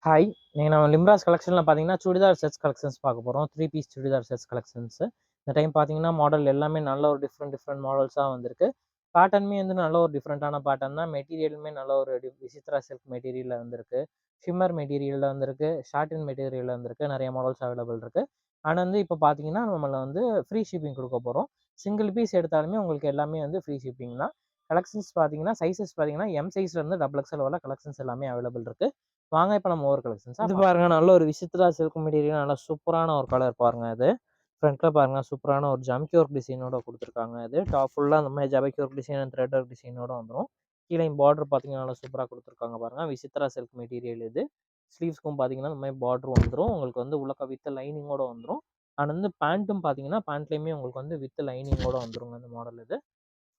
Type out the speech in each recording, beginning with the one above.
Hi! இன்னைக்கு நம்ம லிம்ராஸ் கலெக்ஷன்ல பார்த்தீங்கன்னா, சுடிதார் செட்ஸ் கலெக்ஷன்ஸ் பார்க்க போறோம். 3 பீஸ் சுடிதார் செட்ஸ் கலெக்ஷன்ஸ். இந்த டைம் பார்த்தீங்கன்னா, மாடல் எல்லாமே நல்ல ஒரு டிஃப்ரெண்ட் மாடல்ஸா வந்திருக்கு. பேட்டர்னுமே வந்து நல்ல ஒரு டிஃப்ரெண்டான பேட்டர்ன் தான். மெட்டீரியலுமே நல்ல ஒரு விசித்ரா சில்க் மெட்டீரியல்ல வந்திருக்கு. ஷிம்மர் மெட்டீரியல்ல வந்திருக்கு. ஷாட்டின் மெட்டீரியல்ல வந்திருக்கு. நெறைய மாடல்ஸ் அவைலபிள் இருக்கு. ஆனா வந்து இப்போ பார்த்தீங்கன்னா, நம்மள வந்து ஃப்ரீ ஷிப்பிங் குடுக்க போறோம். சிங்கிள் பீஸ் எடுத்தாலுமே உங்களுக்கு எல்லாமே வந்து ஃப்ரீ ஷிப்பிங் தான். கலெக்ஷன்ஸ் பார்த்தீங்கன்னா, சைஸஸ் பார்த்தீங்கன்னா, எம் சைஸ்ல இருந்து டபுள் எக்ஸ்எல் வர கலெக்ஷன்ஸ் எல்லாமே அவைலபிள் இருக்கு. வாங்க இப்ப நம்ம ஒவ்வொரு கலெக்ஷன்ஸா இது பாருங்க. நல்ல ஒரு விசித்ரா சில்க் மெட்டீரியல் நல்லா சூப்பரான ஒரு கலர் பாருங்க இது. ஃப்ரண்ட்ல பாருங்க சூப்பரான ஒரு ஜம்கி ஒர்க் டிசைனோட குடுத்துருக்காங்க இது. டாப் ஃபுல்லா அந்த மாரி ஜமக்கி work design and thread work டிசைனோட வந்துரும். கீழயும் பார்டர் பார்த்தீங்கன்னா, நல்லா சூப்பரா குடுத்துருக்காங்க பாருங்க. விசித்ரா சில்க் மெட்டீரியல் இது. ஸ்லீவ்ஸ்க்கும் பார்த்தீங்கன்னா, இந்த மாரி பார்டர் வந்துரும். உங்களுக்கு வந்து உள்ளக்க வித் லைனிங்கோட வந்துரும். அண்ட் வந்து பேண்ட்டும் பார்த்தீங்கன்னா, பேண்ட்லயுமே உங்களுக்கு வந்து வித் லைனிங்கோட வந்துருங்க இந்த மாடல் இது.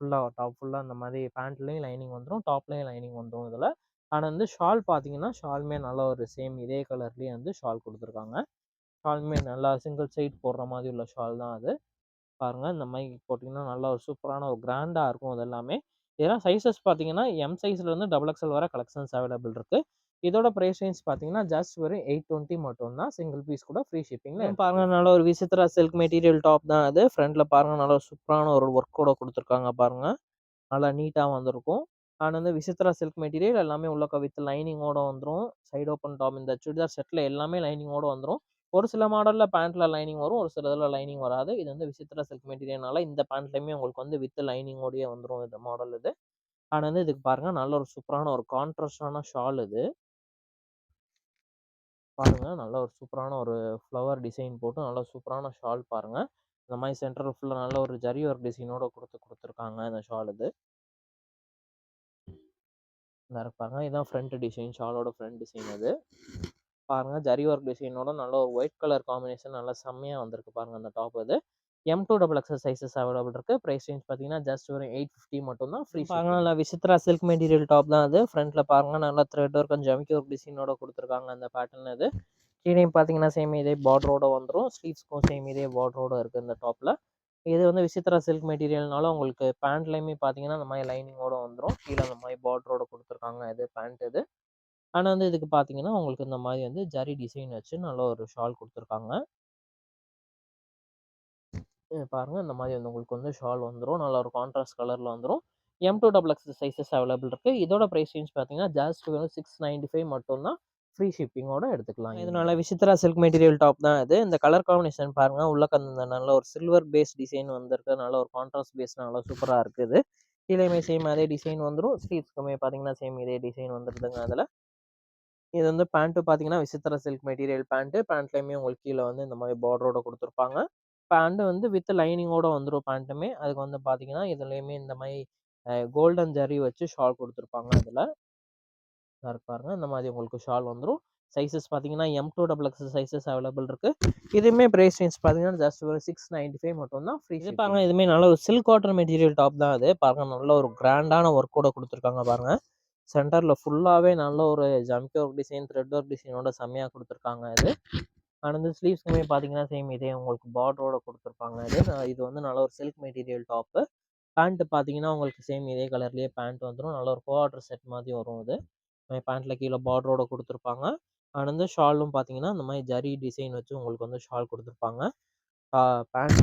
ஃபுல்லா டாப் ஃபுல்லா இந்த மாரி பேண்ட்லயும் லைனிங் வந்துரும். டாப்லயும் லைனிங் வந்துரும் இதுல. ஆனா வந்து ஷால் பார்த்தீங்கன்னா, ஷாலுமே நல்ல ஒரு சேம் இதே கலர்லயே வந்து ஷால் குடுத்துருக்காங்க. ஷாலுமே நல்லா சிங்கிள் சைட் போடுற மாரி உள்ள ஷால் தான் அது. பாருங்க இந்த மாரி போட்டீங்கன்னா, நல்லா ஒரு சூப்பரான ஒரு கிராண்டா இருக்கும் இது எல்லாமே. இதெல்லாம் சைஸஸ் பார்த்தீங்கன்னா, எம் சைஸ்ல இருந்து டபுள் எக்ஸ்எல் வர கலெக்ஷன்ஸ் அவைலபிள் இருக்கு. இதோட பிரைஸ் ரேஞ்ச் பார்த்தீங்கன்னா, ஜஸ்ட் வெறும் 820 மட்டும் தான். சிங்கிள் பீஸ் கூட ஃப்ரீ ஷிப்பிங்ல பாருங்க. நல்ல ஒரு விசித்ரா சில்க் மெட்டீரியல் டாப் தான் அது. ஃப்ரண்ட்ல பாருங்க நல்ல சூப்பரான ஒரு ஒர்க்கோட குடுத்துருக்காங்க பாருங்க. நல்லா நீட்டா வந்திருக்கும். அண்ட் வந்து விசித்ரா சில்க் மெட்டீரியல் எல்லாமே உள்ளக்க வித் லைனிங்கோட வந்துரும். சைடு ஓப்பன் டாப் இந்த சுடிதார் செட்ல எல்லாமே லைனிங்கோட வந்துரும். ஒரு சில மாடல்ல பேண்ட்ல லைனிங் வரும். ஒரு சில இதுல லைனிங் வராது. இது வந்து விசித்ரா சில்க் மெட்டீரியல்னால இந்த பேண்ட்லயுமே உங்களுக்கு வந்து வித் லைனிங்கோடயே வந்துரும் இந்த மாடல் இது. அண்ட் வந்து இதுக்கு பாருங்க நல்ல ஒரு சூப்பரான ஒரு கான்ட்ராஸ்டான ஷால் இது. பாருங்க நல்ல ஒரு சூப்பரான ஒரு ஃப்ளவர் டிசைன் போட்டு நல்ல சூப்பரான ஷால் பாருங்க. இந்த மாரி சென்டர் ஃபுல்லா நல்ல ஒரு ஜரி ஒர்க் டிசைனோட குடுத்துருக்காங்க இந்த ஷால் இது. இந்த இருக்கு பாருங்க. இதான் ஃப்ரண்ட் டிசைன். ஷாலோட ஃப்ரண்ட் டிசைன் அது. பாருங்க ஜரி ஒர்க் டிசைனோட நல்ல ஒரு ஒயிட் கலர் காம்பினேஷன் நல்லா செம்மையா வந்திருக்கு பாருங்க அந்த டாப் இது. M2 double XL sizes available இருக்கு. பிரைஸ் ரேஞ்ச் பார்த்தீங்கன்னா, ஜஸ்ட் ஒரு 850 மட்டும் தான். ஃப்ரீ பாருங்க நல்லா விசித்ரா சில்க் மெட்டீரியல் டாப் தான் அது. ஃப்ரண்ட்ல பாருங்க நல்லா த்ரெட் ஒர்க் அண்ட் ஜமிக்கி ஒர்க் டிசைனோட குடுத்துருக்காங்க அந்த பேட்டர்ன் இது. கீழயும் பார்த்தீங்கன்னா, சேம் இதே பார்டரோட வந்துரும். ஸ்லீவ்ஸ்க்கும் சேம் இதே பார்டரோட இருக்கு இந்த டாப்ல. இது வந்து விசித்ரா சில்க் மெட்டீரியல்னால உங்களுக்கு பேண்ட்லயுமே பார்த்தீங்கன்னா, இந்த மாரி லைனிங்கோட வந்துரும். கீழ அந்த மாரி பார்டரோட குடுத்துருக்காங்க இது பேண்ட் இது. ஆனா வந்து இதுக்கு பார்த்தீங்கன்னா, உங்களுக்கு இந்த மாரி வந்து ஜரி டிசைன் வச்சு நல்ல ஒரு ஷால் குடுத்துருக்காங்க. பாருங்க இந்த மாரி வந்து உங்களுக்கு வந்து ஷால் வந்துரும். நல்ல ஒரு கான்ட்ராஸ்ட் கலர்ல வந்துரும். M2 double X sizes available இருக்கு. இதோட பிரைஸ் ரேஞ்ச் பார்த்தீங்கன்னா, ஜஸ்ட் வெறும் 695 மட்டும் தான். ஃப்ரீ ஷிப்பிங்கோட எடுத்துக்கலாம். இது நல்ல விசித்ரா சில்க் மெட்டீரியல் டாப் தான் இது. இந்த கலர் காம்பினேஷன் பாருங்க. உள்ளக்க அந்த நல்ல ஒரு சில்வர் பேஸ் டிசைன் வந்திருக்கு. நல்ல ஒரு கான்ட்ராஸ்ட் பேஸ் நல்லா சூப்பரா இருக்கு இது. கீழயுமே சேம் அதே டிசைன் வந்துரும். ஸ்லீவ்ஸ்க்குமே பார்த்தீங்கன்னா, சேம் இதே டிசைன் வந்துருதுங்க அதுல. இது வந்து பேண்ட் பார்த்தீங்கன்னா, விசித்ரா சில்க் மெட்டீரியல் பேண்ட். பேண்ட்லயுமே உங்களுக்கு கீழ வந்து இந்த மாரி பார்டரோட குடுத்துருப்பாங்க. பேண்ட் வந்து வித் லைனிங்கோட வந்துரும் பேண்ட்டுமே. அதுக்கு வந்து பார்த்தீங்கன்னா, இதுலயுமே இந்த மாரி கோல்டன் ஜரி வச்சு ஷால் குடுத்துருப்பாங்க இதுல. இதா இருக்கு பாருங்க. இந்த மாரி உங்களுக்கு ஷால் வந்துரும். சைஸஸ் பார்த்தீங்கன்னா, M2 double X sizes available இருக்கு. இதுவுமே பிரைஸ் ரேஞ்ச் பார்த்தீங்கன்னா, ஜஸ்ட் ஒரு 695 மட்டும் தான். ஃப்ரீ இது பாருங்க. இதுவுமே நல்ல ஒரு சில்க் காட்டன் மெட்டீரியல் டாப் தான் அது. பாருங்க நல்ல ஒரு கிராண்டான ஒர்க்கோட குடுத்துருக்காங்க பாருங்க. சென்டர்ல ஃபுல்லாவே நல்ல ஒரு ஜம்கி ஒர்க் டிசைன், த்ரெட் ஒர்க் டிசைனோட செம்மையா குடுத்துருக்காங்க இது. அண்ட் வந்து ஸ்லீவ்ஸ்க்குமே பார்த்தீங்கன்னா, சேம் இதே உங்களுக்கு பார்டரோட குடுத்துருப்பாங்க இது. இது வந்து நல்ல ஒரு சில்க் மெட்டீரியல் டாப்பு. பேண்ட் பார்த்தீங்கன்னா, உங்களுக்கு சேம் இதே கலர்லயே பேண்ட் வந்துரும். நல்ல ஒரு கோஆர்டர் செட் மாதிரி வரும் இது. பேண்ட்ல கீழ பார்டரோட குடுத்துருப்பாங்க. அண்ட் வந்து ஷாலும் பார்த்தீங்கன்னா, இந்த மாரி ஜரி டிசைன் வச்சு உங்களுக்கு வந்து ஷால் குடுத்துருப்பாங்க. பேண்ட்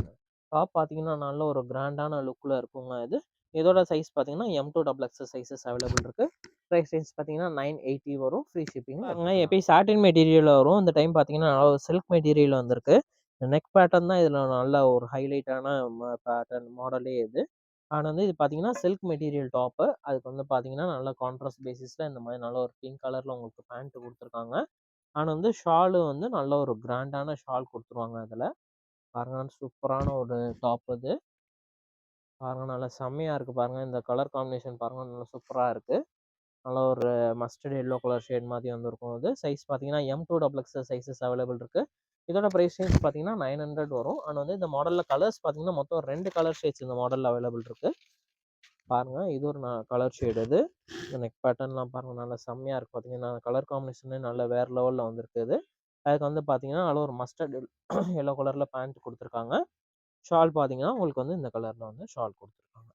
டாப் பார்த்தீங்கன்னா, நல்ல ஒரு கிராண்டான லுக்ல இருக்குங்க இது. இதோட சைஸ் பார்த்தீங்கன்னா, M2 double X sizes available இருக்கு. பிரைஸ் ரேஞ்ச் பார்த்தீங்கன்னா, 980 வரும். ஃப்ரீ ஷிப்பிங்ல எப்பயும் சாட்டின் மெட்டீரியல்ல வரும். இந்த டைம் பார்த்தீங்கன்னா, நல்ல ஒரு சில்க் மெட்டீரியல் வந்திருக்கு. நெக் பேட்டர்ன் தான் இதுல நல்ல ஒரு ஹைலைட்டான பேட்டர்ன் மாடலே இது. அண்ட் வந்து இது பார்த்தீங்கன்னா, சில்க் மெட்டீரியல் டாப்பு. அதுக்கு வந்து பார்த்தீங்கன்னா, நல்ல கான்ட்ராஸ்ட் பேசிஸ்ல இந்த மாரி நல்ல ஒரு பிங்க் கலர்ல உங்களுக்கு பேண்ட் குடுத்துருக்காங்க. அண்ட் வந்து ஷாலு வந்து நல்ல ஒரு கிராண்டான ஷால் குடுத்துருவாங்க அதுல. பாருங்க சூப்பரான ஒரு டாப் இது. பாருங்க நல்லா செம்மையா இருக்கு பாருங்க. இந்த கலர் காம்பினேஷன் பாருங்க நல்லா சூப்பரா இருக்கு. நல்ல ஒரு மஸ்டர்ட் எல்லோ கலர் ஷேட் மாதிரி வந்திருக்கும் இது. சைஸ் பார்த்தீங்கன்னா, M2 double X sizes available இருக்கு. இதோட பிரைஸ் ரேஞ்ச் பார்த்தீங்கன்னா, 900 வரும். அண்ட் வந்து இந்த மாடல்ல கலர்ஸ் பார்த்தீங்கன்னா, மொத்தம் 2 கலர் ஷேட்ஸ் இந்த மாடல்ல அவைலபிள் இருக்கு. பாருங்க இது ஒரு கலர் ஷேட் இது. இந்த நெக் பேட்டர்ன்லாம் பாருங்க நல்லா செம்மையா இருக்கு பார்த்தீங்கன்னா, கலர் காம்பினேஷனே நல்ல வேற லெவல்ல வந்திருக்கு இது. அதுக்கு வந்து பார்த்தீங்கன்னா, நல்ல ஒரு மஸ்டர்ட் எல்லோ கலர்ல பேண்ட் குடுத்துருக்காங்க. ஷால் பார்த்தீங்கன்னா, உங்களுக்கு வந்து இந்த கலர்ல வந்து ஷால் குடுத்துருக்காங்க.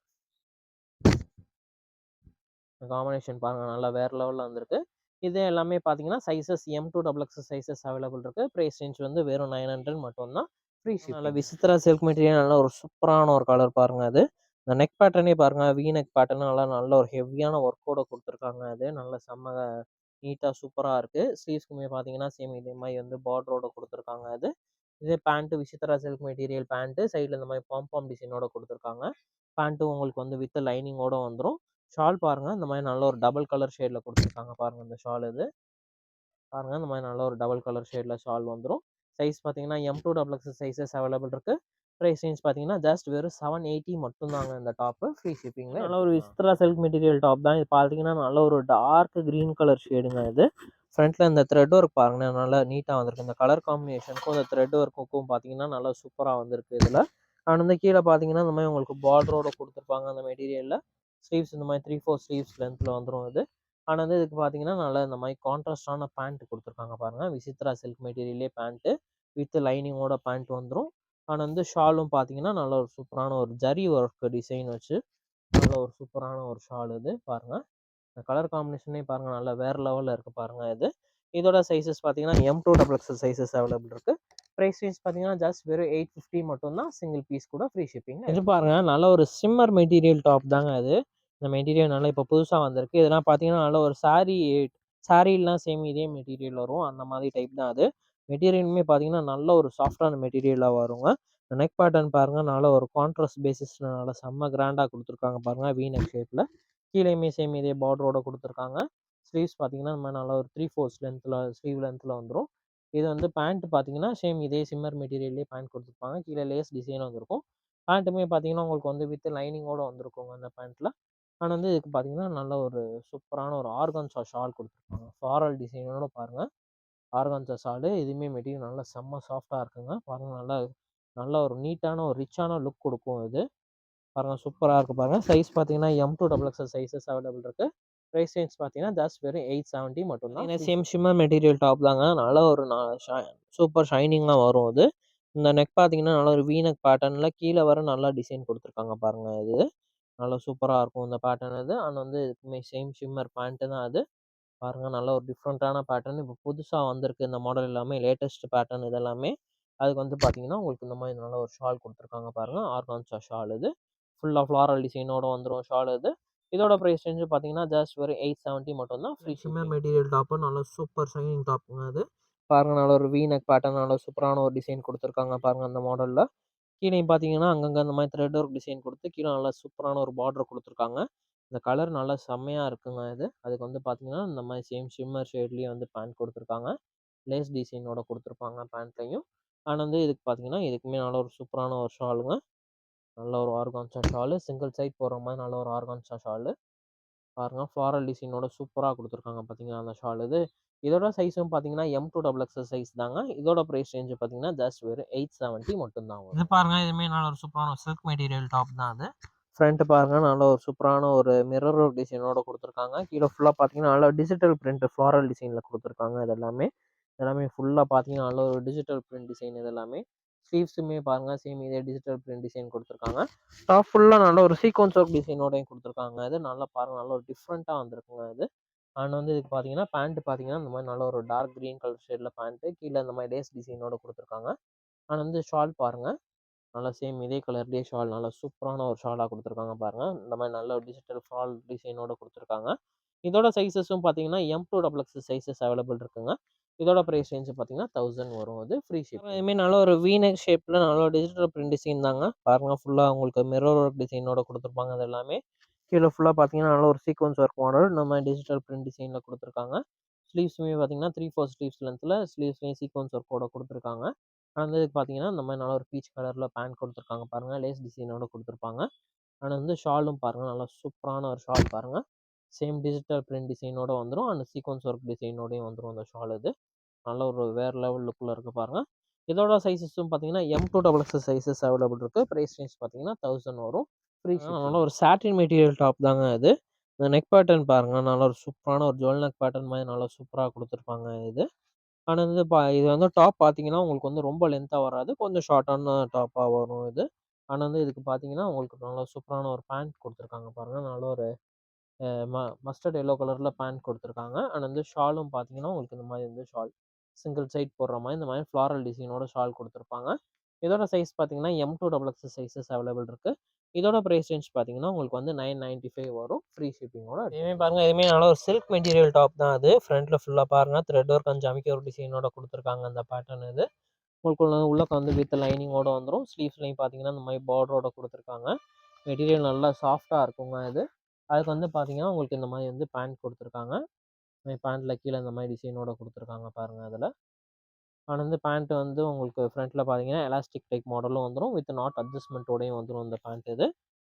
காம்பினேஷன் பாருங்க நல்லா வேற லெவல்ல வந்திருக்கு. இது எல்லாமே பார்த்தீங்கன்னா, sizes M2 double X sizes available இருக்கு. பிரைஸ் ரேஞ்ச் வந்து வெறும் 900 மட்டும் தான். ஃப்ரீ நல்ல விசித்ரா சில்க் மெட்டீரியல் நல்ல ஒரு சூப்பரான ஒரு கலர் பாருங்க அது. இந்த நெக் பேட்டர்னே பாருங்க, வி நெக் பேட்டர்ன் நல்ல ஒரு ஹெவியான ஒர்க்கோட குடுத்துருக்காங்க அது. நல்ல செம்ம நீட்டா சூப்பரா இருக்கு. ஸ்லீவ்ஸ்க்குமே பார்த்தீங்கன்னா, சேம் இதே மாரி வந்து பார்டரோட குடுத்துருக்காங்க அது. இதே pant Vichitra silk material pant சைடுல இந்த மாரி பாம் டிசைனோட குடுத்துருக்காங்க. பேண்ட்டும் உங்களுக்கு வந்து வித் லைனிங்கோட வந்துரும். ஷால் பாருங்க, இந்த மாரி நல்ல ஒரு டபுள் கலர் ஷேட்ல குடுத்துருக்காங்க பாருங்க இந்த ஷால் இது. பாருங்க இந்த மாரி நல்ல ஒரு டபுள் கலர் ஷேட்ல ஷால் வந்துரும். சைஸ் பார்த்தீங்கன்னா, M2 double X sizes available இருக்கு. பிரைஸ் ரேஞ்ச் பார்த்தீங்கன்னா, ஜஸ்ட் வெறும் 780 மட்டும் தாங்க இந்த டாப்பு. ஃப்ரீ ஷிப்பிங்ல. நல்ல ஒரு விசித்ரா சில்க் மெட்டீரியல் டாப் தான். இது பார்த்தீங்கன்னா, நல்ல ஒரு டார்க் கிரீன் கலர் ஷேடுங்க இது. ஃப்ரண்ட்ல இந்த த்ரெட் ஒர்க் பாருங்களேன், நல்லா நீட்டா வந்திருக்கு. இந்த கலர் காம்பினேஷனுக்கும் இந்த த்ரெட் ஒர்க்குக்கும் பார்த்தீங்கன்னா, நல்லா சூப்பரா வந்திருக்கு இதுல. அண்ட் வந்து கீழ பார்த்தீங்கன்னா, இந்த மாரி உங்களுக்கு பார்டரோட குடுத்துருப்பாங்க அந்த மெட்டீரியல்ல. ஸ்லீவ்ஸ் இந்த மாரி 3, 4 ஸ்லீவ்ஸ் லென்த்ல வந்துரும் இது. அண்ட் வந்து இதுக்கு பார்த்தீங்கன்னா, நல்லா இந்த மாரி கான்ட்ராஸ்ட்டான பேண்ட் குடுத்துருக்காங்க பாருங்க. விசித்ரா சில்க் மெட்டீரியல்லே பேண்ட்டு. வித் லைனிங்கோட பேண்ட் வந்துரும். அண்ட் வந்து ஷாலும் பார்த்தீங்கன்னா, நல்ல ஒரு சூப்பரான ஒரு ஜரி ஒர்க் டிசைன் வச்சு, நல்ல ஒரு சூப்பரான ஒரு ஷால் இது பாருங்க. இந்த கலர் காம்பினேஷனே பாருங்க, நல்லா வேற லெவல்ல இருக்கு பாருங்க இது. இதோட சைஸஸ் பார்த்தீங்கன்னா, M2 double X sizes available இருக்கு. பிரைஸ் ரேஞ்ச் பார்த்தீங்கன்னா, ஜஸ்ட் வெறும் 850 மட்டும் தான். சிங்கிள் பீஸ் கூட ஃப்ரீ ஷிப்பிங். இது பாருங்க, நல்ல ஒரு ஷிம்மர் மெட்டீரியல் டாப் தாங்க அது. இந்த மெட்டீரியல் நல்லா இப்போ புதுசா வந்திருக்கு. இதெல்லாம் பார்த்தீங்கன்னா, நல்ல ஒரு சாரீலாம் சேம் இதே மெட்டீரியல் வரும். அந்த மாதிரி டைப் தான் அது. மெட்டீரியலுமே பார்த்தீங்கன்னா, நல்ல ஒரு சாஃப்ட்டான மெட்டீரியலா வருங்க. இந்த நெக் பேட்டர்ன் பாருங்க, நல்ல ஒரு கான்ட்ராஸ்ட் பேசிஸ்ல நல்லா செம்ம கிராண்டா குடுத்துருக்காங்க பாருங்க. வி நெக் ஷேப்ல. கீழயுமே சேம் இதே பார்டரோட குடுத்துருக்காங்க. ஸ்லீவ்ஸ் பார்த்தீங்கன்னா, இந்த மாரி நல்லா ஒரு 3/4 ஸ்லீவ் லென்த்ல வந்துரும். இது வந்து பேண்ட் பார்த்தீங்கன்னா, சேம் இதே சிம்மர் மெட்டீரியல்லே பேண்ட் குடுத்துருப்பாங்க. கீழ லேஸ் டிசைன் வந்திருக்கும். பேண்ட்டுமே பார்த்தீங்கன்னா, உங்களுக்கு வந்து வித் லைனிங்கோட வந்திருக்குங்க அந்த பேண்ட்ல. அண்ட் வந்து இதுக்கு பார்த்தீங்கன்னா, நல்ல ஒரு சூப்பரான ஒரு ஆர்கான்ஸா ஷால் குடுத்துருப்பாங்க. ஃப்ளாரல் டிசைனோட பாருங்க. ஆர்கான்ஸா ஷாலு. இதுவுமே மெட்டீரியல் நல்லா செம்ம சாஃப்ட்டா இருக்குங்க. பாருங்க நல்லா நல்ல ஒரு நீட்டான ஒரு ரிச்சான லுக் குடுக்கும் இது. பாருங்க சூப்பரா இருக்கு பாருங்க. சைஸ் பார்த்தீங்கன்னா, M2 double X sizes available இருக்கு. பிரைஸ் ரேஞ்ச் பார்த்தீங்கன்னா, ஜஸ்ட் வெறும் 870 மட்டும் தான். சேம் ஷிம்மர் மெட்டீரியல் டாப் தாங்க. நல்ல ஒரு சூப்பர் ஷைனிங்கா வரும் இது. இந்த நெக் பார்த்தீங்கன்னா, நல்ல ஒரு வி நெக் பேட்டர்ன்ல கீழ வர நல்லா டிசைன் குடுத்துருக்காங்க பாருங்க இது. நல்லா சூப்பரா இருக்கும் இந்த பேட்டர்ன் இது. அண்ட் வந்து இதுக்குமே சேம் ஷிம்மர் பேண்ட் தான் அது. பாருங்க நல்ல ஒரு டிஃப்ரெண்ட்டான பேட்டர்ன். இப்போ புதுசா வந்திருக்கு இந்த மாடல் எல்லாமே லேட்டஸ்ட் பேட்டர்ன் இது எல்லாமே. அதுக்கு வந்து பார்த்தீங்கன்னா, உங்களுக்கு இந்த மாரி நல்ல ஒரு ஷால் குடுத்துருக்காங்க பாருங்க. ஆர்கான்ஸா ஷால் இது. ஃபுல்லா ஃப்ளாரல் டிசைனோட வந்துரும் ஷால் இது. இதோட பிரைஸ் ரேஞ்ச் பார்த்தீங்கன்னா, ஜஸ்ட் வெறும் 870 மட்டும் தான். Free shipping. மெட்டீரியல் டாப்பு நல்ல சூப்பர் ஷைனிங் டாப்புங்க அது. பாருங்க நல்ல ஒரு வி நெக் பேட்டர்ன் நல்ல சூப்பரான ஒரு டிசைன் குடுத்துருக்காங்க பாருங்க அந்த மாடல்ல. கீழயும் பார்த்தீங்கன்னா, அங்கங்க இந்த மாரி த்ரெட் ஒர்க் டிசைன் குடுத்து, கீழ நல்லா சூப்பரான ஒரு பார்டர் குடுத்துருக்காங்க. இந்த கலர் நல்லா செம்மையா இருக்குங்க இது. அதுக்கு வந்து பார்த்தீங்கன்னா, இந்த மாரி சேம் ஷிம்மர் ஷேட்லயே வந்து பேண்ட் குடுத்துருக்காங்க. லேஸ் டிசைனோட குடுத்துருப்பாங்க பேண்ட்லயும். அண்ட் வந்து இதுக்கு பார்த்தீங்கன்னா, இதுக்குமே நல்ல ஒரு சூப்பரான ஒரு ஷாலுங்க. நல்ல ஒரு ஆர்கான்ஸா ஷாலு. சிங்கிள் சைட் போடுற மாரி நல்ல ஒரு ஆர்கான்ஸா ஷாலு. பாருங்க ஃப்ளாரல் டிசைனோட சூப்பரா குடுத்துருக்காங்க பார்த்தீங்களா, அந்த ஷால் இது. இதோட சைஸும் பார்த்தீங்கன்னா, M2 டபுள் எக்ஸ் சைஸ் தாங்க. இதோட பிரைஸ் ரேஞ்ச் பார்த்தீங்கன்னா, ஜஸ்ட் வெறும் 870 மட்டும் தான் வரும். இது பாருங்க, இதுவுமே நல்ல ஒரு சூப்பரான சில்க் மெட்டீரியல் டாப் தான் அது. ஃப்ரண்ட் பாருங்க, நல்ல ஒரு சூப்பரான ஒரு மிரர் ஒர்க் டிசைனோட குடுத்துருக்காங்க. கீழ ஃபுல்லா பார்த்தீங்கன்னா, நல்லா டிஜிட்டல் பிரிண்ட் ஃப்ளாரல் டிசைன்ல குடுத்துருக்காங்க இது எல்லாமே. எல்லாமே ஃபுல்லா பார்த்தீங்கன்னா, நல்ல ஒரு டிஜிட்டல் பிரிண்ட் டிசைன் இது எல்லாமே. ஸ்லீவ்ஸுமே பாருங்க, சேம் இதே டிஜிட்டல் பிரிண்ட் டிசைன் குடுத்துருக்காங்க. டாப் ஃபுல்லா நல்ல ஒரு சீக்வென்ஸ் ஒர்க் டிசைனோடயும் குடுத்துருக்காங்க இது. நல்லா பாருங்க, நல்ல ஒரு டிஃப்ரெண்ட்டா வந்திருக்குங்க இது. அண்ட் வந்து இதுக்கு பார்த்தீங்கன்னா, பேண்ட் பார்த்தீங்கன்னா, இந்த மாரி நல்ல ஒரு டார்க் கிரீன் கலர் ஷேட்ல பேண்ட்டு. கீழ இந்த மாரி லேஸ் டிசைனோட குடுத்துருக்காங்க. அண்ட் வந்து ஷால் பாருங்க. நல்லா சேம் இதே கலர்லயே ஷால் நல்லா சூப்பரான ஒரு ஷாலா குடுத்துருக்காங்க பாருங்க. இந்த மாரி நல்ல ஒரு டிஜிட்டல் ஃபால் டிசைனோட குடுத்துருக்காங்க. இதோட சைஸஸும் பார்த்தீங்கன்னா, M2 double X sizes available இருக்குங்க. இதோட பிரைஸ் ரேஞ்ச் பார்த்தீங்கன்னா, 1000 வரும் அது. Free shipping. இதுவுமே நல்ல ஒரு வி நெக் ஷேப்ல நல்ல ஒரு டிஜிட்டல் பிரிண்ட் டிசைன் தாங்க. பாருங்க ஃபுல்லா உங்களுக்கு மிரர் ஒர்க் டிசைனோட குடுத்துருப்பாங்க அது எல்லாமே. கீழ ஃபுல்லா பார்த்தீங்கன்னா, நல்ல ஒரு சீக்வென்ஸ் ஒர்க் மாடல் இந்த மாரி டிஜிட்டல் பிரிண்ட் டிசைன்ல குடுத்துருக்காங்க. ஸ்லீவ்ஸுமே பார்த்தீங்கன்னா, 3/4 ஸ்லீவ்ஸ் லென்த்ல ஸ்லீவ்ஸ்லயும் சீக்வென்ஸ் ஒர்க்கோட குடுத்துருக்காங்க. வந்து பார்த்தீங்கன்னா, இந்த மாரி நல்ல ஒரு பீச் கலர்ல பேண்ட் குடுத்துருக்காங்க பாருங்க. லேஸ் டிசைனோட குடுத்துருப்பாங்க. அண்ட் வந்து ஷாலும் பாருங்க, நல்லா சூப்பரான ஒரு ஷால் பாருங்க. சேம் டிஜிட்டல் பிரிண்ட் டிசைனோட வந்துரும். அண்ட் சீக்வென்ஸ் ஒர்க் டிசைனோடயும் வந்துரும் அந்த ஷால் இது. நல்ல ஒரு வேற லெவல் லுக்ல இருக்கு பாருங்க. இதோட சைஸஸும் பார்த்தீங்கன்னா, M2 double X sizes available இருக்கு. பிரைஸ் ரேஞ்ச் பார்த்தீங்கன்னா, 1000 வரும். Free shipping. நல்ல ஒரு சாட்டின் மெட்டீரியல் டாப் தாங்க இது. இந்த நெக் பேட்டர்ன் பாருங்க. நல்ல ஒரு சூப்பரான ஒரு ஜுவல் நெக் பேட்டர்ன் மாரி நல்லா சூப்பரா குடுத்துருப்பாங்க இது. ஆனா வந்து இது வந்து டாப் பார்த்தீங்கன்னா, உங்களுக்கு வந்து ரொம்ப லென்த்தா வராது. கொஞ்சம் ஷார்ட்டான டாப்பா வரும் இது. ஆனா வந்து இதுக்கு பார்த்தீங்கன்னா, உங்களுக்கு நல்லா சூப்பரான ஒரு பேண்ட் குடுத்துருக்காங்க பாருங்க. நல்ல ஒரு அ ம மஸ்டர்ட் எல்லோ கலர்ல பேண்ட் குடுத்துருக்காங்க. அண்ட் வந்து ஷாலும் பார்த்தீங்கன்னா, உங்களுக்கு இந்த மாரி வந்து ஷால். சிங்கிள் சைட் போடுற மாரி இந்த மாரி ஃப்ளாரல் டிசைனோட ஷால் குடுத்துருப்பாங்க. இதோட சைஸ் பார்த்தீங்கன்னா, M2XX சைஸஸ் அவைலபிள் இருக்கு. இதோட பிரைஸ் ரேஞ்ச் பார்த்தீங்கன்னா, உங்களுக்கு வந்து 995 வரும். ஃப்ரீ ஷிப்பிங்கோட. இதுவுமே பாருங்க, இதுவுமே நல்ல ஒரு சில்க் மெட்டீரியல் டாப் தான் அது. ஃப்ரண்ட்ல ஃபுல்லா பாருங்க த்ரெட் ஒர்க் அண்ட் ஜமிக்கி ஒர்க் டிசைனோட குடுத்துருக்காங்க அந்த பேட்டர்ன் இது. உங்களுக்கு உள்ளக்க வந்து வித் லைனிங்கோட வந்துரும். ஸ்லீவ்ஸ்லயும் பார்த்தீங்கன்னா, இந்த மாரி பார்டரோட குடுத்துருக்காங்க. மெட்டீரியல் நல்லா சாஃப்ட்டா இருக்குங்க இது. அதுக்கு வந்து பார்த்தீங்கன்னா, உங்களுக்கு இந்த மாரி வந்து பேண்ட் குடுத்துருக்காங்க. பேண்ட்ல கீழ இந்த மாரி டிசைனோட குடுத்துருக்காங்க பாருங்க அதுல. அண்ட் வந்து பேண்ட் வந்து உங்களுக்கு ஃப்ரண்ட்ல பார்த்தீங்கன்னா, எலாஸ்டிக் டைப் மாடலும் வந்துரும். வித் நாட் அட்ஜஸ்ட்மென்ட்டோடயும் வந்துரும் இந்த பேண்ட் இது.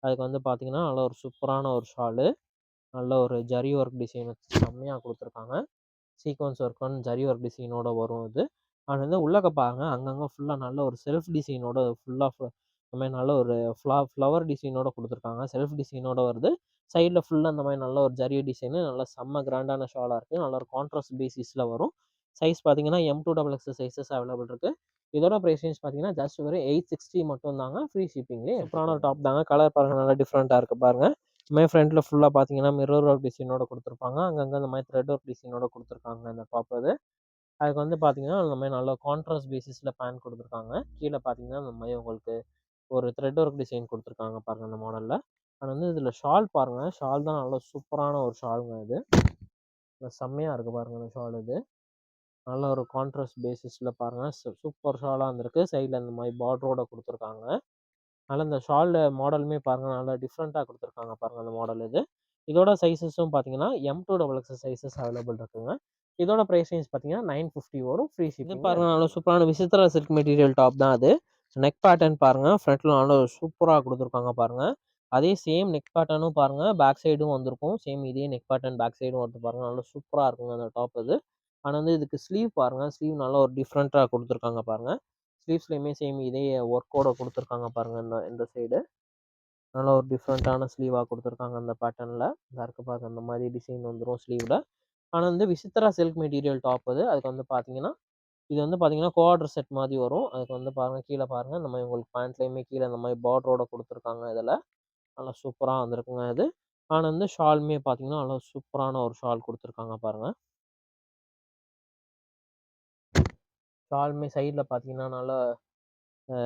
அதுக்கு வந்து பார்த்தீங்கன்னா, நல்ல ஒரு சூப்பரான ஒரு ஷாலு. நல்ல ஒரு ஜரி ஒர்க் டிசைன் வச்சு செம்மையா குடுத்துருக்காங்க. Sequence work and zari work டிசைனோட வரும் இது. அண்ட் வந்து உள்ளக்க பாருங்க, அங்கங்க ஃபுல்லா நல்ல ஒரு செல்ஃப் டிசைனோட ஃபுல்லா இந்த மாரி நல்ல ஒரு ஃப்ளவர் டிசைனோட குடுத்துருக்காங்க. செல்ஃப் டிசைனோட வருது. சைட்ல ஃபுல்லா இந்த மாரி நல்ல ஒரு ஜரி டிசைனு நல்லா செம்ம கிராண்டான ஷாலா இருக்கு. நல்ல ஒரு கான்ட்ராஸ்ட் பேசிஸ்ல வரும். சைஸ் பார்த்தீங்கன்னா, M2XX சைஸஸ் அவைலபிள் இருக்கு. இதோட பிரைஸ் ரேஞ்ச் பார்த்தீங்கன்னா, ஜஸ்ட் வெறும் 860 மட்டும் தாங்க. ஃப்ரீ ஷிப்பிங்லயே சூப்பரான ஒரு டாப் தாங்க. கலர் பாருங்க நல்லா டிஃப்ரெண்ட்டா இருக்கு பாருங்க. இந்த மாரி ஃப்ரண்ட்ல ஃபுல்லா பார்த்தீங்கன்னா, மிரர் ஒர்க் டிசைனோட குடுத்துருப்பாங்க. அங்கங்க இந்த மாரி த்ரெட் ஒர்க் டிசைனோட குடுத்துருக்காங்க இந்த டாப் இது. அதுக்கு வந்து பார்த்தீங்கன்னா, இந்த மாரி நல்ல கான்ட்ராஸ்ட் பேசிஸ்ல பேண்ட் குடுத்துருக்காங்க. கீழ பார்த்தீங்கன்னா, இந்த மாரி உங்களுக்கு ஒரு த்ரெட் ஒர்க் டிசைன் குடுத்துருக்காங்க பாருங்க இந்த மாடல்ல. அண்ட் வந்து இதுல ஷால் பாருங்க. ஷால் தான் நல்ல சூப்பரான ஒரு ஷால்ங்க இது. செம்மையா இருக்கு பாருங்க இந்த ஷால் இது. நல்ல ஒரு கான்ட்ராஸ்ட் பேசிஸ்ல பாருங்க. சூப்பர் ஷாலா வந்திருக்கு. சைட்ல இந்த மாரி பார்டரோட குடுத்துருக்காங்க. அதனால இந்த ஷால்ல மாடலுமே பாருங்க நல்லா டிஃப்ரெண்ட்டா குடுத்துருக்காங்க பாருங்க அந்த மாடல் இது. இதோட சைஸஸும் பார்த்தீங்கன்னா, M2XX சைஸஸ் அவைலபிள் இருக்குங்க. இதோட பிரைஸ் ரேஞ்ச் பார்த்தீங்கன்னா, 950 வரும். Free shipping. இது பாருங்க நல்ல சூப்பரான விசித்ரா சில்க் மெட்டீரியல் டாப் தான் அது. நெக் பேட்டர்ன் பாருங்க. ஃப்ரண்ட்ல நல்ல சூப்பரா குடுத்துருக்காங்க பாருங்க. அதே சேம் நெக் பேட்டர்னும் பாருங்க. பேக் சைடும் வந்திருக்கும். சேம் இதே நெக் பேட்டர்ன் பேக் சைடும் வருது பாருங்க. நல்லா சூப்பரா இருக்குங்க அந்த டாப் இது. ஆனா வந்து இதுக்கு ஸ்லீவ் பாருங்க. ஸ்லீவ் நல்லா ஒரு டிஃப்ரெண்ட்டா குடுத்துருக்காங்க பாருங்க. ஸ்லீவ்ஸ்லயுமே சேம் இதே ஒர்க்கோட குடுத்துருக்காங்க பாருங்க இந்த சைடு. நல்ல ஒரு டிஃப்ரெண்ட்டான ஸ்லீவா குடுத்துருக்காங்க அந்த பேட்டர்ன்ல. இதா இருக்கு பாருங்க அந்த மாரி டிசைன் வந்துரும் ஸ்லீவ்ல. ஆனா வந்து விசித்ரா சில்க் மெட்டீரியல் டாப் அது. அதுக்கு வந்து பார்த்தீங்கன்னா, இது வந்து பார்த்தீங்கன்னா, கோஆர்டர் செட் மாரி வரும். அதுக்கு வந்து பாருங்க கீழ பாருங்க இந்த மாரி உங்களுக்கு பேண்ட்லயுமே கீழ இந்த மாரி பார்டரோட குடுத்துருக்காங்க இதுல. நல்லா சூப்பரா வந்திருக்குங்க இது. ஆனா வந்து ஷாலுமே பார்த்தீங்கன்னா, நல்லா சூப்பரான ஒரு ஷால் குடுத்துருக்காங்க பாருங்க. ஷாலுமே சைட்ல பார்த்தீங்கன்னா, நல்லா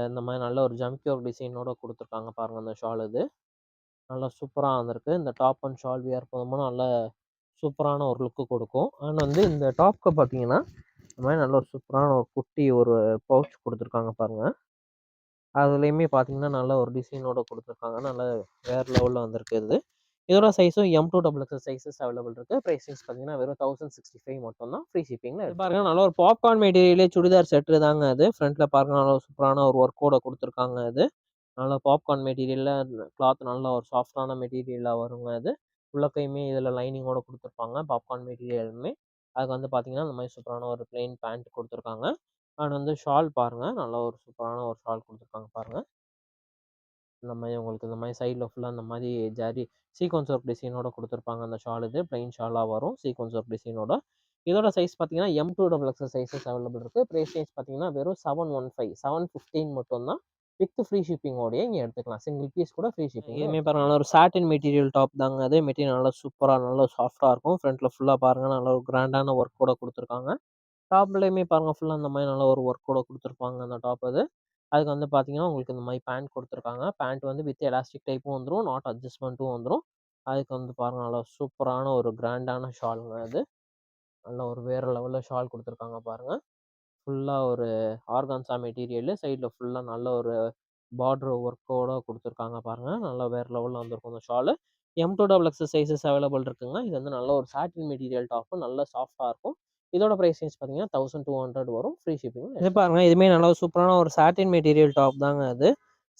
இந்த மாரி நல்ல ஒரு ஜம்கி ஒர்க் டிசைனோட குடுத்துருக்காங்க பாருங்க அந்த ஷால் இது. நல்லா சூப்பரா வந்திருக்கு. இந்த டாப் அண்ட் ஷால் வியர் பண்ணும்போது நல்ல சூப்பரான ஒரு லுக் குடுக்கும். அண்ட் வந்து இந்த டாப்க்கு பார்த்தீங்கன்னா, இந்த மாரி நல்ல ஒரு சூப்பரான ஒரு குட்டி ஒரு பவுச் குடுத்துருக்காங்க பாருங்க. அதுலயுமே பார்த்தீங்கன்னா, நல்ல ஒரு டிசைனோட குடுத்துருக்காங்க. நல்லா வேற லெவல்ல வந்திருக்கு இது. இதோட சைஸும் M2XX சைஸஸ் அவைலபிள் இருக்கு. பிரைஸ் ரேஞ்ச் பார்த்தீங்கன்னா, வெறும் 1065 மட்டும் தான். ஃப்ரீ ஷிப்பிங்ல இது பாருங்க நல்ல ஒரு பாப்கார்ன் மெட்டீரியலே சுடிதார் செட்டு தாங்க அது. ஃப்ரண்ட்ல பாருங்க நல்ல சூப்பரான ஒரு ஒர்க்கோட குடுத்துருக்காங்க அது. நல்லா பாப்கார்ன் மெட்டீரியல்ல கிளாத் நல்லா ஒரு சாஃப்ட்டான மெட்டீரியலா வருங்க அது. உள்ளக்கையுமே இதில லைனிங்கோட குடுத்துருப்பாங்க. பாப்கார்ன் மெட்டீரியலுமே. அதுக்கு வந்து பார்த்தீங்கன்னா, இந்த மாரி சூப்பரான ஒரு பிளெயின் பேண்ட் குடுத்துருக்காங்க. அண்ட் வந்து ஷால் பாருங்க. நல்ல ஒரு சூப்பரான ஒரு ஷால் குடுத்துருக்காங்க பாருங்க. இந்த மாரி உங்களுக்கு இந்த மாரி சைட்ல ஃபுல்லா இந்த மாரி ஜரி சீக்வென்ஸ் ஒர்க் டிசைனோட குடுத்துருப்பாங்க. அந்த ஷால் இது. பிளெயின் ஷாலா வரும். சீக்வென்ஸ் ஒர்க் டிசைனோட. இதோட சைஸ் பார்த்தீங்கன்னா, M2XX சைஸஸ் அவைலபிள் இருக்கு. பிரைஸ் ரேஞ்ச் பார்த்தீங்கன்னா, வெறும் 715 715 மட்டும் தான். வித் ஃப்ரீ ஷிப்பிங்கோடயே இங்க எடுத்துக்கலாம். சிங்கிள் பீஸ் கூட ஃப்ரீ ஷிப்பிங். இதுவுமே பாருங்க நல்ல ஒரு சாட்டின் மெட்டீரியல் டாப் தாங்க அது. மெட்டீரியல் நல்லா சூப்பரா நல்லா சாஃப்ட்டா இருக்கும். ஃப்ரண்ட்ல ஃபுல்லா பாருங்க நல்ல ஒரு கிராண்டான ஒர்க்கோட குடுத்துருக்காங்க. டாப்லயுமே பாருங்க ஃபுல்லா இந்த மாரி நல்ல ஒரு ஒர்க்கோட குடுத்துருப்பாங்க அந்த டாப் அது. அதுக்கு வந்து பார்த்தீங்கன்னா, உங்களுக்கு இந்த மாரி பேண்ட் குடுத்துருக்காங்க. பேண்ட் வந்து வித் எலாஸ்டிக் டைப்பும் வந்துரும். நாட் அட்ஜஸ்ட்மென்ட்டும் வந்துரும். அதுக்கு வந்து பாருங்க நல்லா சூப்பரான ஒரு கிராண்டான ஷால்ங்க அது. நல்ல ஒரு வேற லெவல்ல ஷால் குடுத்துருக்காங்க பாருங்க. ஃபுல்லா ஒரு ஆர்கான்ஸா மெட்டீரியலு. சைட்ல ஃபுல்லா நல்ல ஒரு பார்டர் ஒர்க்கோட குடுத்துருக்காங்க பாருங்க. நல்லா வேற லெவல்ல வந்திருக்கும் இந்த ஷாலு. M2XX சைஸஸ் அவைலபிள் இருக்குங்க. இது வந்து நல்ல ஒரு சாட்டின் மெட்டீரியல் டாப்பு. நல்ல சாஃப்ட்டா இருக்கும். இதோட பிரைஸ் ரேஞ்ச் பார்த்தீங்கன்னா, 1200 வரும். Free shipping. இது பாருங்க இதுவுமே நல்ல சூப்பரான ஒரு சாட்டின் மெட்டீரியல் டாப் தாங்க அது.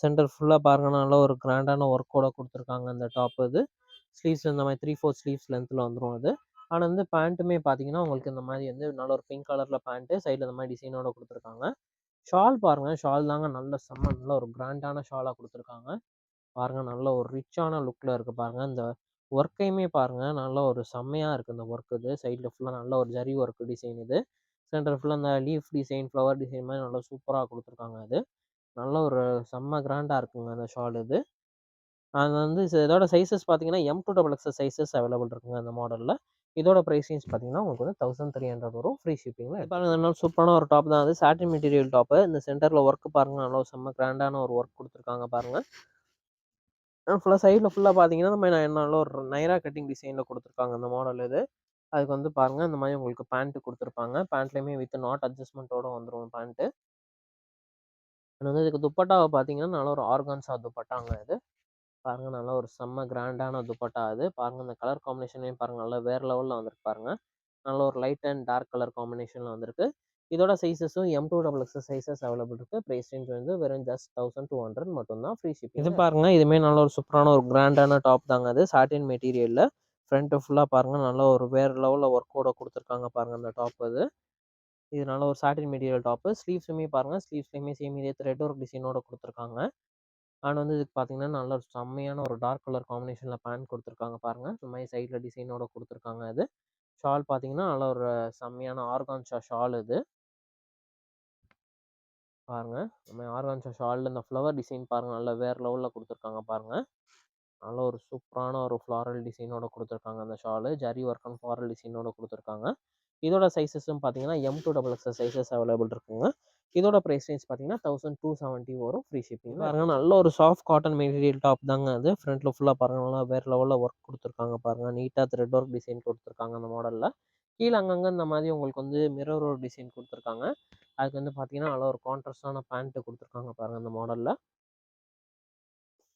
சென்டர் ஃபுல்லா பாருங்க நல்ல ஒரு கிராண்டான ஒர்க்கோட குடுத்துருக்காங்க அந்த டாப் இது. ஸ்லீவ்ஸ் இந்த மாரி 3/4 ஸ்லீவ்ஸ் லென்த்ல வந்துரும் அது. ஆனா வந்து பேண்ட்டுமே பார்த்தீங்கன்னா, உங்களுக்கு இந்த மாரி வந்து நல்ல ஒரு பிங்க் கலர்ல பேண்ட்டு, சைட்ல இந்த மாரி டிசைனோட குடுத்துருக்காங்க. ஷால் பாருங்க. ஷால் தாங்க நல்ல செம்ம நல்ல ஒரு கிராண்டான ஷாலா குடுத்துருக்காங்க. பாருங்க நல்ல ஒரு ரிச்சான லுக்ல இருக்கு பாருங்க. இந்த ஒர்க்கையுமே பாருங்க நல்ல ஒரு செம்மையா இருக்கு இந்த ஒர்க் இது. சைட்ல ஃபுல்லா நல்ல ஒரு ஜரி ஒர்க் டிசைன் இது. சென்டர் ஃபுல்லா இந்த லீஃப் டிசைன், ஃப்ளவர் டிசைன் மாரி நல்லா சூப்பரா குடுத்துருக்காங்க அது. நல்ல ஒரு செம்ம கிராண்டா இருக்குங்க அந்த ஷால் இது. அது வந்து இதோட சைஸஸ் பார்த்தீங்கன்னா, M2XX சைஸஸ் அவைலபிள் இருக்குங்க அந்த மாடல்ல. இதோட பிரைஸ் ரேஞ்ச் பார்த்தீங்கன்னா, உங்களுக்கு வந்து 1300 வரும். ஃப்ரீ ஷிப்பிங்ல. பாருங்க நல்ல சூப்பரான ஒரு டாப் தான் அது. சாட்டின் மெட்டீரியல் டாப்பு. இந்த சென்டர்ல ஒர்க் பாருங்க. நல்லா செம்ம கிராண்டான ஒரு ஒர்க் குடுத்துருக்காங்க பாருங்க. ஃபுல்லா சைடுல ஃபுல்லா பார்த்தீங்கன்னா, இந்த மாரி நல்ல ஒரு நைரா கட்டிங் டிசைன்ல குடுத்துருக்காங்க அந்த மாடல் இது. அதுக்கு வந்து பாருங்க, இந்த மாரி உங்களுக்கு பேண்ட் குடுத்துருப்பாங்க. பேண்ட்லயுமே வித் நாட் அட்ஜஸ்ட்மென்ட்டோட வந்துரும் பேண்ட். அண்ட் வந்து இதுக்கு துப்பட்டாவ பார்த்தீங்கன்னா, நல்ல ஒரு ஆர்கான்ஸா துப்பட்டாங்க இது. பாருங்க நல்லா ஒரு செம்ம கிராண்டான துப்பட்டா அது. பாருங்க இந்த கலர் காம்பினேஷன்லயும் பாருங்க நல்லா வேற லெவல்ல வந்திருக்கு பாருங்க. நல்ல ஒரு லைட் அண்ட் டார்க் கலர் காம்பினேஷன்ல வந்திருக்கு. இதோட சைஸஸும் M2XX சைஸஸ் அவைலபிள் இருக்கு. பிரைஸ் ரேஞ்ச் வந்து வெறும் ஜஸ்ட் 1200 மட்டும் தான். Free shipping. இது பாருங்க இதுவுமே நல்ல ஒரு சூப்பரான ஒரு கிராண்டான டாப் தாங்க அது. சாட்டின் மெட்டீரியல்ல. ஃப்ரண்ட் ஃபுல்லா பாருங்க நல்ல ஒரு வேற லெவல்ல ஒர்க்கோட குடுத்துருக்காங்க பாருங்க அந்த டாப் அது. இது நல்ல ஒரு சாட்டின் மெட்டீரியல் டாப்பு. ஸ்லீவ்ஸுமே பாருங்க. ஸ்லீவ்ஸ்லயுமே சேம் இதே த்ரெட் ஒர்க் டிசைனோட குடுத்துருக்காங்க. அண்ட் வந்து இதுக்கு பார்த்தீங்கன்னா, நல்ல ஒரு செம்மையான ஒரு டார்க் கலர் காம்பினேஷன்ல பேண்ட் குடுத்துருக்காங்க பாருங்க. இந்த மாரி சைட்ல டிசைனோட குடுத்துருக்காங்க அது. ஷால் பார்த்தீங்கன்னா, நல்ல ஒரு செம்மையான ஆர்கான்ஸா ஷால் இது. பாருங்க. இந்த மாரி ஆர்கான்ஸா ஷால்ல இந்த ஃப்ளவர் டிசைன் பாருங்க. நல்லா வேற லெவல்ல குடுத்துருக்காங்க பாருங்க. நல்ல ஒரு சூப்பரான ஒரு ஃப்ளாரல் டிசைனோட குடுத்துருக்காங்க அந்த shawl. Zari work and floral டிசைனோட குடுத்துருக்காங்க. இதோட சைஸஸும் பார்த்தீங்கன்னா, M2XX சைஸஸ் அவைலபிள் இருக்குங்க. இதோட பிரைஸ் ரேஞ்ச் பார்த்தீங்கன்னா, 1270 வரும். Free shipping. பாருங்க நல்ல ஒரு சாஃப்ட் காட்டன் மெட்டீரியல் டாப் தாங்க அது. ஃப்ரண்ட்ல ஃபுல்லா பாருங்க நல்லா வேற லெவல்ல ஒர்க் குடுத்துருக்காங்க பாருங்க. நீட்டா த்ரெட் ஒர்க் டிசைன் குடுத்துருக்காங்க அந்த மாடல்ல. கீழ அங்கங்க இந்த மாரி உங்களுக்கு வந்து மிரர் ஒர்க் டிசைன் குடுத்துருக்காங்க. அதுக்கு வந்து பார்த்தீங்கன்னா, நல்ல ஒரு கான்ட்ராஸ்ட்டான பேண்ட் குடுத்துருக்காங்க பாருங்க அந்த மாடல்ல.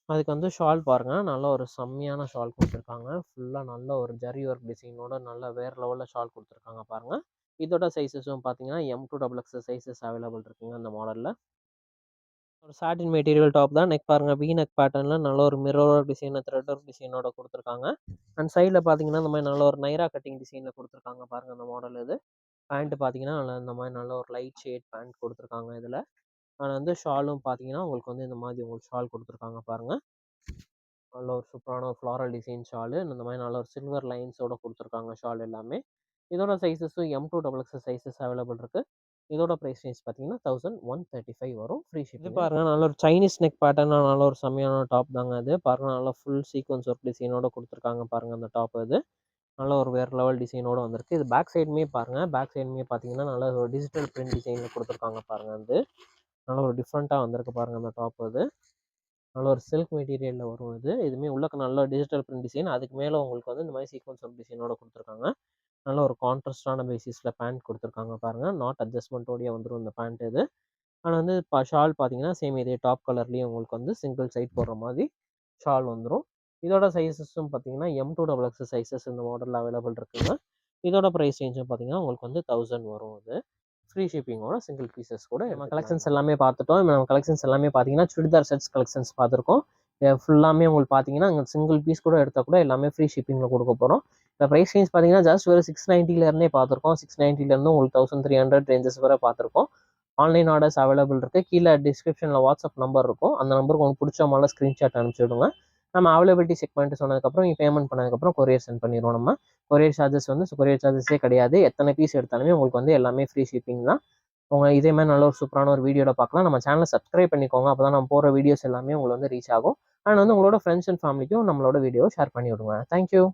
அதுக்கு வந்து ஷால் பாருங்க. நல்ல ஒரு செம்மையான ஷால் குடுத்துருக்காங்க. ஃபுல்லா நல்ல ஒரு ஜரி ஒர்க் டிசைனோட நல்ல வேற லெவல்ல ஷால் குடுத்துருக்காங்க பாருங்க. இதோட சைஸஸும் பார்த்தீங்கன்னா, M2XX சைஸஸ் அவைலபிள் இருக்குங்க அந்த மாடல்ல. ஒரு சாட்டின் மெட்டீரியல் டாப் தான். நெக் பாருங்க வி நெக் பேட்டர்ன்ல நல்ல ஒரு mirror work design, thread work டிசைனோட குடுத்துருக்காங்க. அண்ட் சைட்ல பார்த்தீங்கன்னா, இந்த மாரி நல்ல ஒரு நைரா கட்டிங் டிசைன்ல குடுத்துருக்காங்க பாருங்க அந்த மாடல் இது. பேண்ட் பார்த்தீங்கன்னா, நல்லா இந்த மாரி நல்ல ஒரு லைட் ஷேட் பேண்ட் குடுத்துருக்காங்க இதுல. அண்ட் வந்து ஷாலும் பார்த்தீங்கன்னா, உங்களுக்கு வந்து இந்த மாரி உங்களுக்கு ஷால் குடுத்துருக்காங்க பாருங்க. நல்ல ஒரு சூப்பரான ஒரு ஃப்ளாரல் டிசைன் ஷாலு. இந்த மாரி நல்ல ஒரு சில்வர் லைன்ஸோட குடுத்துருக்காங்க ஷால் எல்லாமே. இதோட சைஸஸும் M2XX சைஸஸ் அவைலபிள் இருக்கு. இதோட பிரைஸ் ரேஞ்ச் பார்த்தீங்கன்னா, 1135 வரும். Free shipping. இது பாருங்க நல்ல ஒரு சைனீஸ் நெக் பேட்டர்ன்ல நல்ல ஒரு செம்மையான டாப் தாங்க அது. பாருங்க நல்லா ஃபுல் சீக்வென்ஸ் ஒர்க் டிசைனோட குடுத்துருக்காங்க பாருங்க அந்த டாப் அது. நல்ல ஒரு வேற லெவல் டிசைனோட வந்திருக்கு. இது பேக் சைடுமே பாருங்க. பேக் சைடுமே பார்த்தீங்கன்னா, நல்ல ஒரு டிஜிட்டல் பிரிண்ட் டிசைன்ல குடுத்துருக்காங்க பாருங்க அது. நல்ல ஒரு டிஃப்ரெண்ட்டா வந்திருக்கு பாருங்க அந்த டாப் அது. நல்ல ஒரு சில்க் மெட்டீரியல்ல வரும் இது. இதுவுமே உள்ளக்க நல்ல டிஜிட்டல் பிரிண்ட் டிசைன். அதுக்கு மேல உங்களுக்கு வந்து இந்த மாரி சீக்வென்ஸ் ஒர்க் டிசைனோட குடுத்துருக்காங்க. நல்ல ஒரு கான்ட்ராஸ்ட்டான பேசிஸ்ல பேண்ட் குடுத்துருக்காங்க பாருங்க. நாட் அட்ஜஸ்ட்மென்ட்டோடயே வந்துரும் இந்த பேண்ட் இது. ஆனா வந்து ஷால் பார்த்தீங்கன்னா, சேம் இதே டாப் கலர்லயே உங்களுக்கு வந்து சிங்கிள் சைட் போடுற மாரி ஷால் வந்துரும். இதோட சைஸஸும் பார்த்தீங்கன்னா, M2XX சைஸஸ் இந்த மாடல்ல அவைலபிள் இருக்குங்க. இதோட பிரைஸ் ரேஞ்சும் பார்த்தீங்கன்னா, உங்களுக்கு வந்து 1000 வரும் இது. ஃப்ரீ ஷிப்பிங்கோட சிங்கிள் பீசஸ் கூட நம்ம கலெக்ஷன்ஸ் எல்லாமே பார்த்துட்டோம். நம்ம கலெக்ஷன்ஸ் எல்லாமே பார்த்தீங்கன்னா, சுடிதார் செட்ஸ் கலெக்ஷன்ஸ் பார்த்துருக்கோம். ஃபுல்லாமே உங்களுக்கு பார்த்தீங்கன்னா, அங்க சிங்கிள் பீஸ் கூட எடுத்தா கூட எல்லாமே ஃப்ரீ ஷிப்பிங்ல குடுக்க போறோம். இந்த பிரைஸ் ரேஞ்ச் பார்த்தீங்கன்னா, ஜஸ்ட் ஒரு 690ல இருந்தே பார்த்துருக்கோம். 690ல இருந்து உங்களுக்கு 1300 ரேஞ்சஸ் வரை பார்த்துருக்கோம். ஆன்லைன் ஆர்டர்ஸ் அவைலபிள் இருக்கு. கீழ டிஸ்கிரிப்ஷன்ல வாட்ஸ்அப் நம்பர் இருக்கும். அந்த நம்பருக்கு உங்களுக்கு புடிச்ச மாடல ஸ்கிரீன்ஷாட் அனுப்பிச்சு விடுங்க. நம்ம அவைலபிலிட்டி செக் பண்ணிட்டு சொன்னதுக்கப்புறம், நீங்க பேமெண்ட் பண்ணதுக்கப்புறம் கொரியர் சென்ட் பண்ணிருவோம் நம்ம. கொரியர் சார்ஜஸ் வந்து கொரியர் சார்ஜஸே கிடையாது. எத்தனை பீஸ் எடுத்தாலுமே உங்களுக்கு வந்து எல்லாமே ஃப்ரீ ஷிப்பிங் தான். உங்க இதே மாரி நல்ல ஒரு சூப்பரான ஒரு வீடியோல பார்க்கலாம். நம்ம சேனல சப்ஸ்கிரைப் பண்ணிக்கோங்க. அப்பதான் நம்ம போடுற வீடியோஸ் எல்லாமே உங்களுக்கு வந்து ரீச் ஆகும். அண்ட் வந்து உங்களோட ஃப்ரெண்ட்ஸ் அண்ட் ஃபேமிலிக்கும் நம்மளோட வீடியோவ ஷேர் பண்ணி விடுங்க. Thank you.